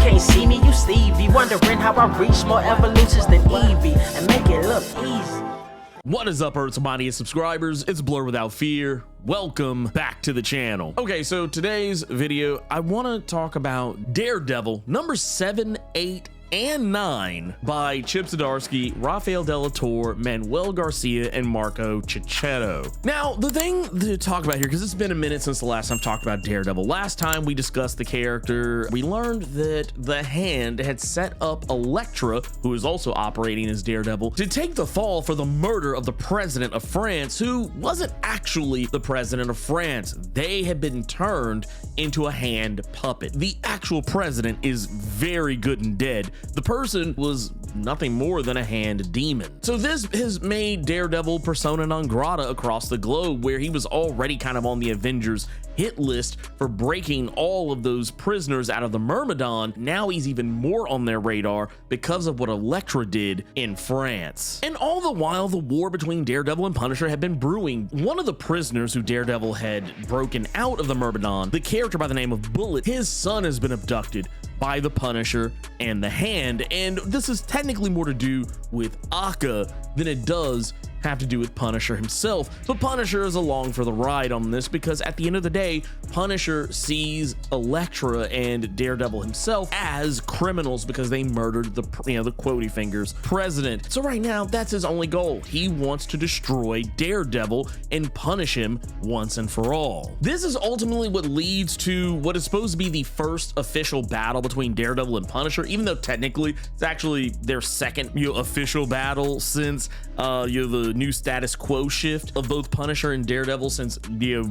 can't see me, you Stevie. Wondering how I reach more evolutions than Eevee and make it look easy. What is up, Earth's mightiest subscribers? It's Blerd without fear. Welcome back to the channel. Okay, so today's video, I want to talk about Daredevil number 7, 8, and 9 by Chip Zdarsky, Rafael de la Torre, Manuel Garcia, and Marco Cicchetto. Now, the thing to talk about here, because it's been a minute since the last time I talked about Daredevil. Last time we discussed the character, we learned that the Hand had set up Elektra, who is also operating as Daredevil, to take the fall for the murder of the president of France, who wasn't actually the president of France. They had been turned into a hand puppet. The actual president is very good and dead. The person was nothing more than a hand demon. So this has made Daredevil persona non grata across the globe, where he was already kind of on the Avengers hit list for breaking all of those prisoners out of the Myrmidon. Now he's even more on their radar because of what Elektra did in France. And all the while, the war between Daredevil and Punisher had been brewing. One of the prisoners who Daredevil had broken out of the Myrmidon, the character by the name of Bullet, his son has been abducted by the Punisher and the Hand, and this is technically more to do with Akka than it does have to do with Punisher himself. But Punisher is along for the ride on this, because at the end of the day, Punisher sees Elektra and Daredevil himself as criminals because they murdered the Quotey Fingers president. So right now, that's his only goal. He wants to destroy Daredevil and punish him once and for all. This is ultimately what leads to what is supposed to be the first official battle between Daredevil and Punisher, even though technically it's actually their second official battle since the new status quo shift of both Punisher and Daredevil, since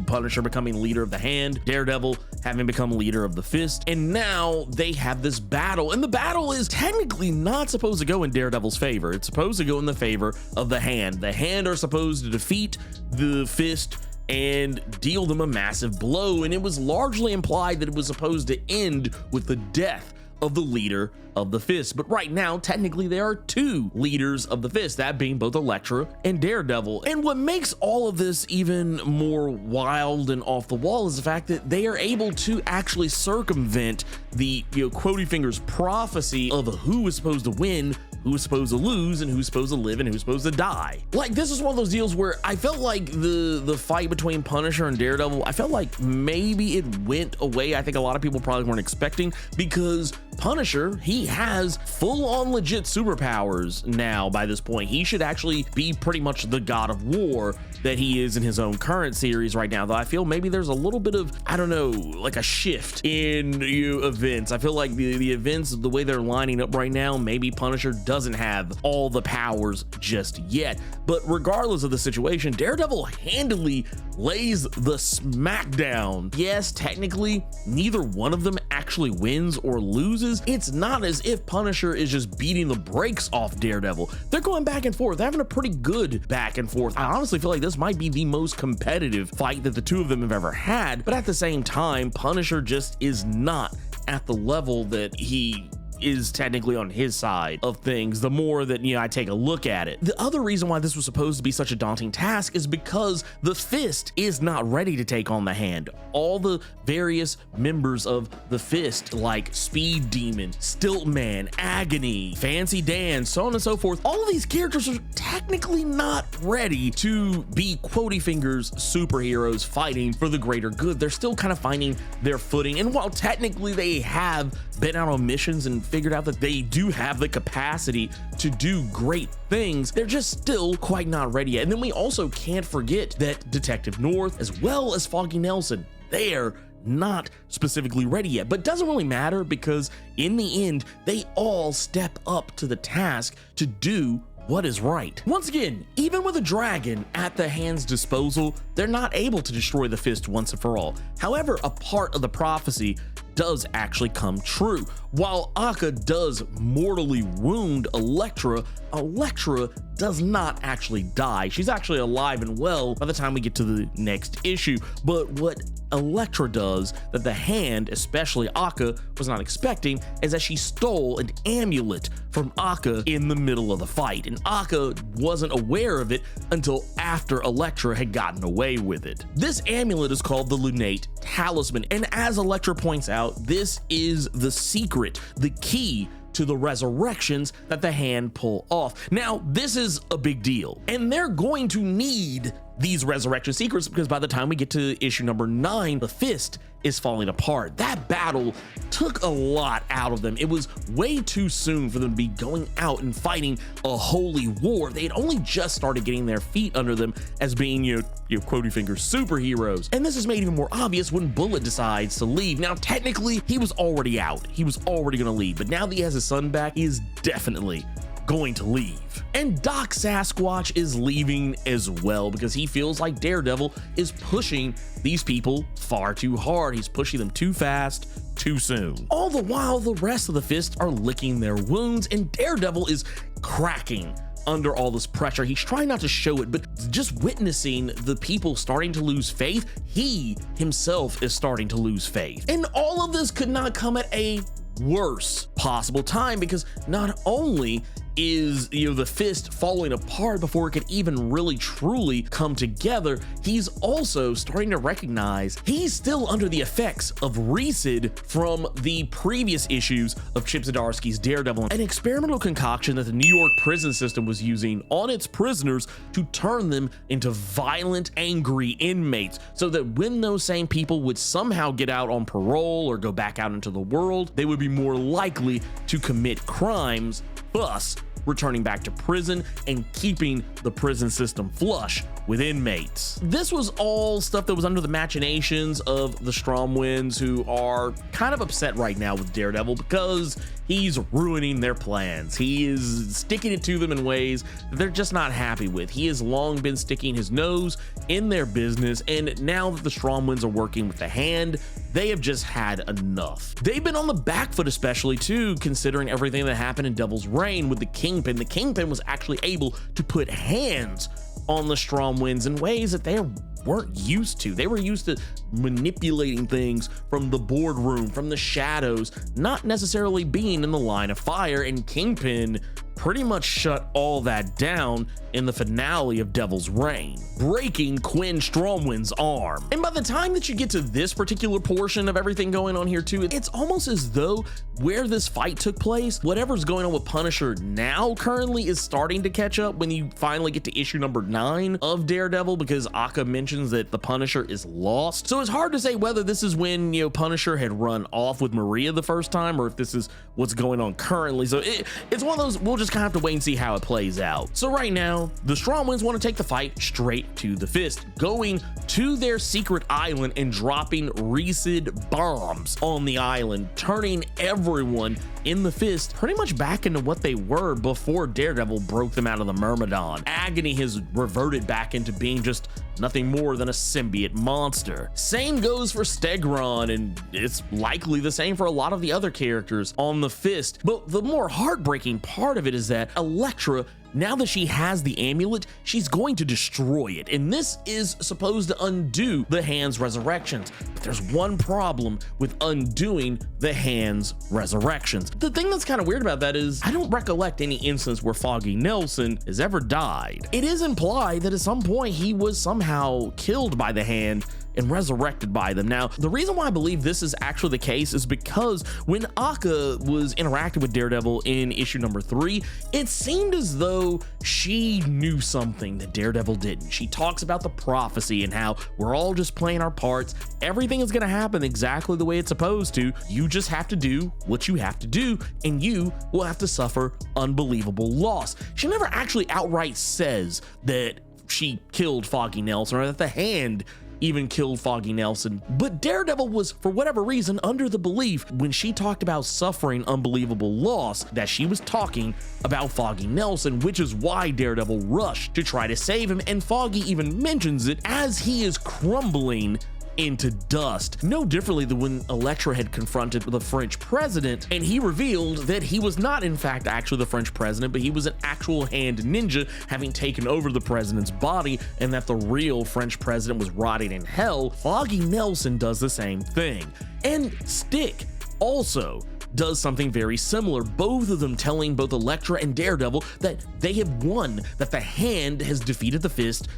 Punisher becoming leader of the Hand, Daredevil having become leader of the Fist, and now they have this battle, and the battle is technically not supposed to go in Daredevil's favor. It's supposed to go in the favor of the Hand. The Hand are supposed to defeat the Fist and deal them a massive blow, and it was largely implied that it was supposed to end with the death of the leader of the Fist. But right now, technically, there are two leaders of the Fist, that being both Elektra and Daredevil. And what makes all of this even more wild and off the wall is the fact that they are able to actually circumvent the Quotey Fingers prophecy of who is supposed to win, who's supposed to lose, and who's supposed to live, and who's supposed to die. Like, this is one of those deals where I felt like the fight between Punisher and Daredevil, I felt like maybe it went away. I think a lot of people probably weren't expecting, because Punisher, he has full-on legit superpowers now by this point. He should actually be pretty much the god of war that he is in his own current series right now, though I feel maybe there's a little bit of, I don't know, like a shift in events. I feel like the events, the way they're lining up right now, maybe Punisher doesn't have all the powers just yet. But regardless of the situation, Daredevil handily lays the smackdown. Yes, technically, neither one of them actually wins or loses. It's not as if Punisher is just beating the brakes off Daredevil. They're going back and forth. They're having a pretty good back and forth. I honestly feel like this might be the most competitive fight that the two of them have ever had, but at the same time, Punisher just is not at the level that he is technically on his side of things the more that I take a look at it. The other reason why this was supposed to be such a daunting task is because the Fist is not ready to take on the Hand. All the various members of the Fist, like Speed Demon, Stiltman, Agony, Fancy Dan, so on and so forth, all of these characters are technically not ready to be Quotey Fingers superheroes fighting for the greater good. They're still kind of finding their footing, and while technically they have been out on missions and figured out that they do have the capacity to do great things, they're just still quite not ready yet. And then we also can't forget that Detective North, as well as Foggy Nelson, they're not specifically ready yet, but doesn't really matter, because in the end, they all step up to the task to do what is right. Once again, even with a dragon at the Hand's disposal, they're not able to destroy the Fist once and for all. However, a part of the prophecy does actually come true. While Akka does mortally wound Elektra, Elektra does not actually die. She's actually alive and well by the time we get to the next issue. But what Elektra does that the Hand, especially Akka, was not expecting is that she stole an amulet from Akka in the middle of the fight, and Akka wasn't aware of it until after Elektra had gotten away with it. This amulet is called the lunate talisman, and as Elektra points out, this is the secret secret, the key to the resurrections that the hand pull off. Now, this is a big deal, and they're going to need these resurrection secrets because by the time we get to issue number 9, the fist is falling apart. That battle took a lot out of them. It was way too soon for them to be going out and fighting a holy war. They had only just started getting their feet under them as being, your quotey finger superheroes. And this is made even more obvious when Bullet decides to leave. Now, technically, he was already out. He was already gonna leave, but now that he has his son back, he is definitely going to leave. And Doc Sasquatch is leaving as well because he feels like Daredevil is pushing these people far too hard. He's pushing them too fast, too soon. All the while, the rest of the Fists are licking their wounds and Daredevil is cracking under all this pressure. He's trying not to show it, but just witnessing the people starting to lose faith, he himself is starting to lose faith. And all of this could not come at a worse possible time because not only is the fist falling apart before it could even really truly come together, he's also starting to recognize he's still under the effects of Resid from the previous issues of Chip Zdarsky's Daredevil, an experimental concoction that the New York prison system was using on its prisoners to turn them into violent, angry inmates so that when those same people would somehow get out on parole or go back out into the world, they would be more likely to commit crimes, thus returning back to prison and keeping the prison system flush with inmates. This was all stuff that was under the machinations of the Stromwinds, who are kind of upset right now with Daredevil because he's ruining their plans. He is sticking it to them in ways that they're just not happy with. He has long been sticking his nose in their business, and now that the Stromwinds are working with the Hand, they have just had enough. They've been on the back foot, especially too, considering everything that happened in Devil's Reign with the Kingpin. The Kingpin was actually able to put hands on the Stromwinds in ways that they weren't used to. They were used to manipulating things from the boardroom, from the shadows, not necessarily being in the line of fire, and Kingpin pretty much shut all that down in the finale of Devil's Reign, breaking Quinn Stromwind's arm. And by the time that you get to this particular portion of everything going on here too, it's almost as though where this fight took place, whatever's going on with Punisher now currently is starting to catch up when you finally get to issue number 9 of Daredevil, because Akka mentions that the Punisher is lost. So it's hard to say whether this is when, Punisher had run off with Maria the first time, or if this is what's going on currently. So it's one of those, we'll just kind of have to wait and see how it plays out. So right now, the Stromwinds want to take the fight straight to the Fist, going to their secret island and dropping Resid bombs on the island, turning everyone in the Fist pretty much back into what they were before Daredevil broke them out of the Myrmidon. Agony has reverted back into being just nothing more than a symbiote monster. Same goes for Stegron, and it's likely the same for a lot of the other characters on the Fist. But the more heartbreaking part of it is that Elektra, now that she has the amulet, she's going to destroy it, and this is supposed to undo the Hand's resurrections. But there's one problem with undoing the Hand's resurrections. The thing that's kind of weird about that is I don't recollect any instance where Foggy Nelson has ever died. It is implied that at some point he was somehow killed by the Hand and resurrected by them. Now, the reason why I believe this is actually the case is because when Akka was interacting with Daredevil in issue number 3, it seemed as though she knew something that Daredevil didn't. She talks about the prophecy and how we're all just playing our parts. Everything is gonna happen exactly the way it's supposed to. You just have to do what you have to do, and you will have to suffer unbelievable loss. She never actually outright says that she killed Foggy Nelson or that the Hand even killed Foggy Nelson, but Daredevil was, for whatever reason, under the belief when she talked about suffering unbelievable loss that she was talking about Foggy Nelson, which is why Daredevil rushed to try to save him, and Foggy even mentions it as he is crumbling into dust, no differently than when Elektra had confronted the French president and he revealed that he was not in fact actually the French president, but he was an actual Hand ninja having taken over the president's body, and that the real French president was rotting in hell. Foggy Nelson does the same thing, and Stick also does something very similar, both of them telling both Elektra and Daredevil that they have won, that the Hand has defeated the Fist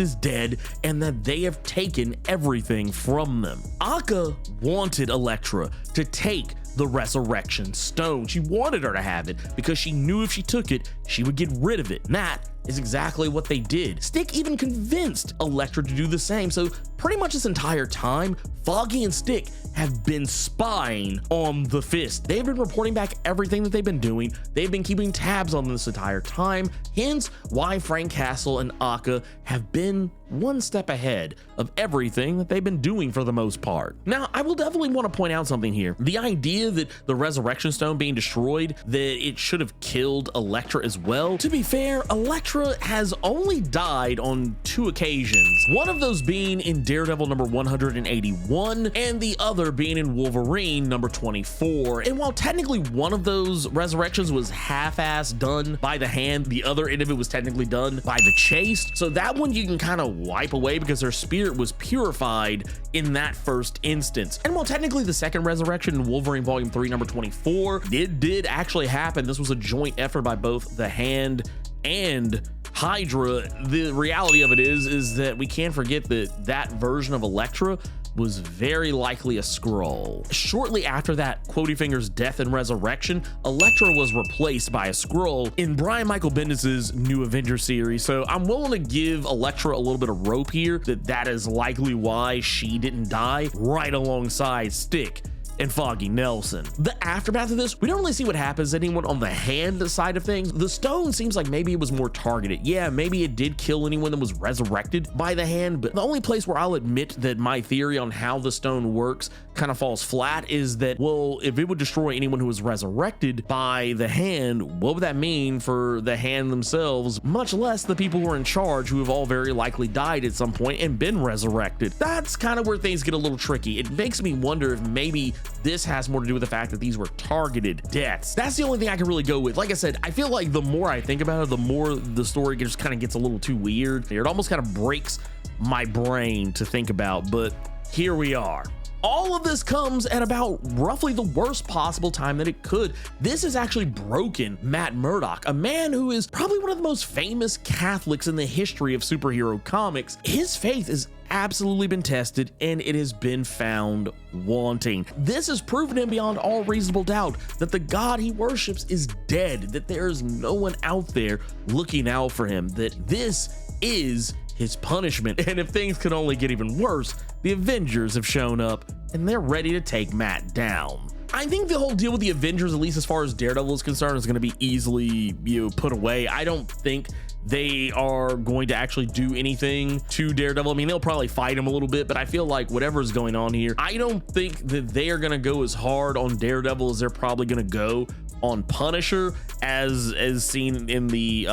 is dead, and that they have taken everything from them. Akka wanted Elektra to take the Resurrection Stone. She wanted her to have it because she knew if she took it, she would get rid of it. And that is exactly what they did. Stick even convinced Elektra to do the same. So pretty much this entire time, Foggy and Stick have been spying on the Fist. They've been reporting back everything that they've been doing. They've been keeping tabs on this entire time, hence why Frank Castle and Akka have been one step ahead of everything that they've been doing for the most part. Now, I will definitely want to point out something here. The idea that the Resurrection Stone being destroyed, that it should have killed Elektra as well. To be fair, Elektra has only died on 2 occasions. One of those being in Daredevil number 181, and the other being in Wolverine number 24. And while technically one of those resurrections was half-assed done by the Hand, the other end of it was technically done by the Chase. So that one you can kind of wipe away because her spirit was purified in that first instance. And while technically the second resurrection in Wolverine Volume 3 number 24, it did actually happen. This was a joint effort by both the Hand and Hydra. The reality of it is that we can't forget that that version of Elektra was very likely a Skrull. Shortly after that Quotey Finger's death and resurrection, Elektra was replaced by a Skrull in Brian Michael Bendis's New Avengers series. So I'm willing to give Elektra a little bit of rope here that is likely why she didn't die right alongside Stick and Foggy Nelson. The aftermath of this, we don't really see what happens to anyone on the Hand side of things. The stone seems like maybe it was more targeted. Yeah, maybe it did kill anyone that was resurrected by the Hand, but the only place where I'll admit that my theory on how the stone works kind of falls flat is that, well, if it would destroy anyone who was resurrected by the Hand, what would that mean for the Hand themselves, much less the people who are in charge, who have all very likely died at some point and been resurrected? That's kind of where things get a little tricky. It makes me wonder if maybe this has more to do with the fact that these were targeted deaths. That's the only thing I can really go with. Like I said, I feel like the more I think about it, the more the story just kind of gets a little too weird. It almost kind of breaks my brain to think about, but here we are. All of this comes at about roughly the worst possible time that it could. This has actually broken Matt Murdock, a man who is probably one of the most famous Catholics in the history of superhero comics. His faith has absolutely been tested and it has been found wanting. This has proven him beyond all reasonable doubt that the God he worships is dead, that there is no one out there looking out for him, that this is his punishment. And if things could only get even worse, the Avengers have shown up and they're ready to take Matt down. I think the whole deal with the Avengers, at least as far as Daredevil is concerned, is going to be easily, put away. I don't think they are going to actually do anything to Daredevil. I mean, they'll probably fight him a little bit, but I feel like whatever is going on here, I don't think that they are going to go as hard on Daredevil as they're probably going to go on Punisher, as seen in the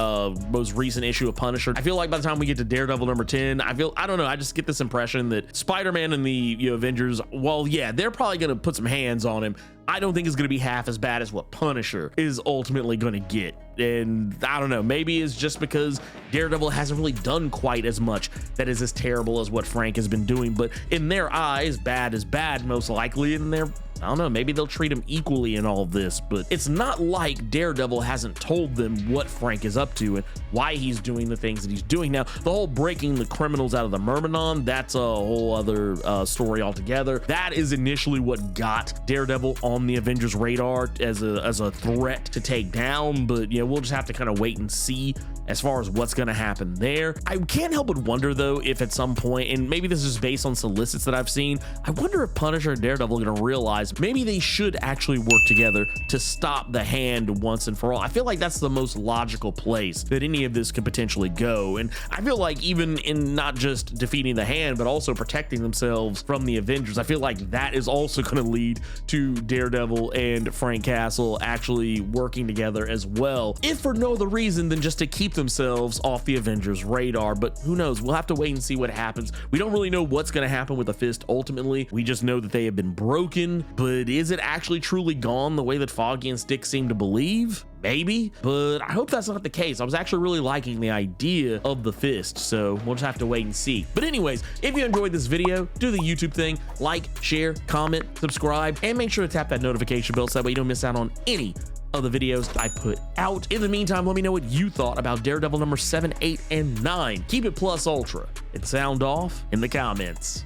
most recent issue of Punisher. I feel like by the time we get to Daredevil number 10, I don't know, I just get this impression that Spider-Man and the Avengers, well, yeah, they're probably gonna put some hands on him. I don't think it's gonna be half as bad as what Punisher is ultimately gonna get. And I don't know, maybe it's just because Daredevil hasn't really done quite as much that is as terrible as what Frank has been doing, but in their eyes, bad is bad most likely, and I don't know, maybe they'll treat him equally in all of this, but it's not like Daredevil hasn't told them what Frank is up to and why he's doing the things that he's doing. Now, the whole breaking the criminals out of the Myrmidon, that's a whole other story altogether. That is initially what got Daredevil on the Avengers radar as a threat to take down, but we'll just have to kind of wait and see as far as what's going to happen there. I can't help but wonder though if at some point, and maybe this is based on solicits that I've seen, I wonder if Punisher and Daredevil are going to realize maybe they should actually work together to stop the Hand once and for all. I feel like that's the most logical place that any of this could potentially go, and I feel like even in not just defeating the Hand but also protecting themselves from the Avengers, I feel like that is also going to lead to Daredevil and Frank Castle actually working together as well, if for no other reason than just to keep themselves off the Avengers radar. But who knows, we'll have to wait and see what happens. We don't really know what's going to happen with the Fist ultimately. We just know that they have been broken, but is it actually truly gone the way that Foggy and Stick seem to believe? Maybe, but I hope that's not the case. I was actually really liking the idea of the Fist, so we'll just have to wait and see. But anyways, if you enjoyed this video, do the YouTube thing, like, share, comment, subscribe, and make sure to tap that notification bell so that way you don't miss out on any of the videos I put out. In the meantime, let me know what you thought about Daredevil number 7, 8, and 9. Keep it plus ultra and sound off in the comments.